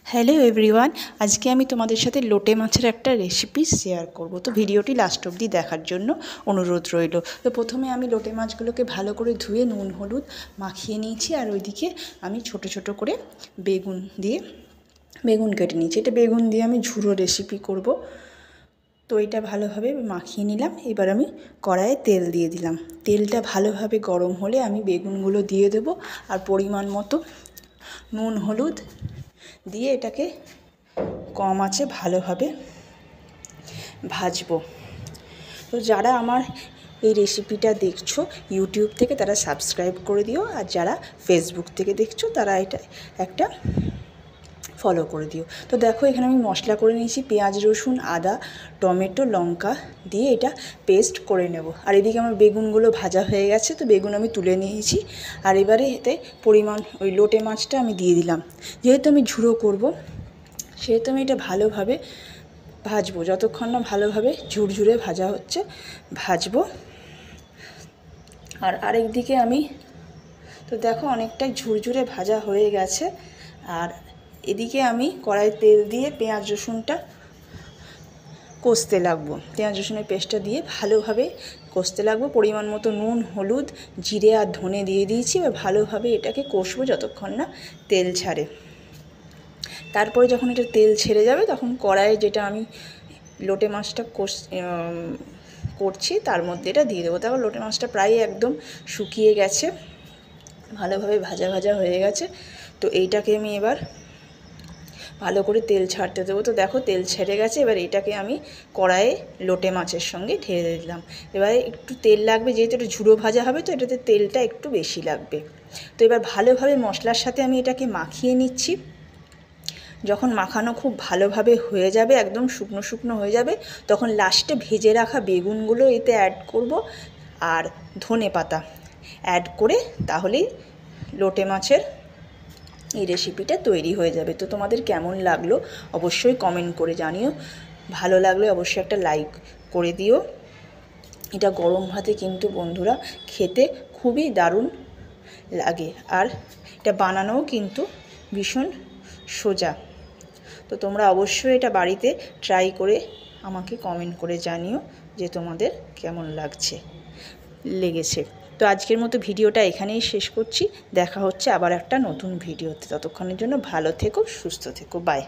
Hello everyone, আজকে আমি তোমাদের সাথে লোটে মাছের একটা রেসিপি শেয়ার করব। তো ভিডিওটি লাস্ট অবধি দেখার জন্য অনুরোধ রইল। তো প্রথমে আমি লোটে মাছগুলোকে ভালো করে ধুয়ে নুন হলুদ মাখিয়ে নিয়েছি, আর ওইদিকে আমি ছোট ছোট করে বেগুন কেটে নিয়েছি। এটা বেগুন দিয়ে আমি ঝুরো রেসিপি করব। তো এটা ভালোভাবে মাখিয়ে নিলাম। এবার আমি কড়াইয়ে তেল দিয়ে দিলাম। তেলটা ভালোভাবে গরম হলে আমি বেগুনগুলো দিয়ে দেবো, আর পরিমাণ মতো নুন হলুদ দিয়ে এটাকে কম আঁচে ভালোভাবে ভাজবো। তো যারা আমার এই রেসিপিটা দেখছো ইউটিউব থেকে তারা সাবস্ক্রাইব করে দিও, আর যারা ফেসবুক থেকে দেখছো তারা এটা একটা ফলো করে দিও। তো দেখো এখানে আমি মশলা করে নিয়েছি, পেঁয়াজ রসুন আদা টমেটো লঙ্কা দিয়ে এটা পেস্ট করে নেব। আর এদিকে আমার বেগুনগুলো ভাজা হয়ে গেছে, তো বেগুন আমি তুলে নিয়েছি। আর এবারে এতে পরিমাণ ওই লোটে মাছটা আমি দিয়ে দিলাম। যেহেতু আমি ঝুড়ো করব সেহেতু আমি এটা ভালোভাবে ভাজবো, যতক্ষণ না ভালোভাবে ঝুরঝুরে ভাজা হচ্ছে ভাজবো। আর আরেক দিকে আমি তো দেখো অনেকটাই ঝুরঝুরে ভাজা হয়ে গেছে। আর এদিকে আমি কড়াই তেল দিয়ে পেঁয়াজ রসুনটা কষতে লাগবো। পেঁয়াজ রসুনের পেস্টটা দিয়ে ভালোভাবে কষতে লাগবো। পরিমাণ মতো নুন হলুদ জিরে আর ধনে দিয়ে দিয়েছি। এবার ভালোভাবে এটাকে কষবো যতক্ষণ না তেল ছাড়ে। তারপরে যখন এটা তেল ছেড়ে যাবে তখন কড়াইয়ে যেটা আমি লোটে মাছটা করছি তার মধ্যে এটা দিয়ে দেবো। তারপর লোটে মাছটা প্রায় একদম শুকিয়ে গেছে, ভালোভাবে ভাজা ভাজা হয়ে গেছে। তো এইটাকে আমি এবার ভালো করে তেল ছাড়তে দেবো। তো দেখো তেল ছেড়ে গেছে। এবার এটাকে আমি কড়াইয়ে লোটে মাছের সঙ্গে ঢেলে দিলাম। এবারে একটু তেল লাগবে, যেহেতু এটা ঝুড়ো ভাজা হবে তো এটাতে তেলটা একটু বেশি লাগবে। তো এবার ভালোভাবে মশলার সাথে আমি এটাকে মাখিয়ে নিচ্ছি। যখন মাখানো খুব ভালোভাবে হয়ে যাবে, একদম শুকনো শুকনো হয়ে যাবে, তখন লাস্টে ভেজে রাখা বেগুনগুলো এতে অ্যাড করব আর ধনে পাতা অ্যাড করে তাহলেই লোটে মাছের এই রেসিপিটা তৈরি হয়ে যাবে। তো তোমাদের কেমন লাগলো অবশ্যই কমেন্ট করে জানিও। ভালো লাগলে অবশ্যই একটা লাইক করে দিও। এটা গরম ভাতে কিন্তু বন্ধুরা খেতে খুবই দারুণ লাগে, আর এটা বানানোও কিন্তু ভীষণ সোজা। তো তোমরা অবশ্যই এটা বাড়িতে ট্রাই করে আমাকে কমেন্ট করে জানিও যে তোমাদের কেমন লেগেছে। তো আজকের মতো ভিডিওটা এখানেই শেষ করছি। দেখা হচ্ছে আবার একটা নতুন ভিডিওতে। ততক্ষণের জন্য ভালো থেকো, সুস্থ থেকো, বাই।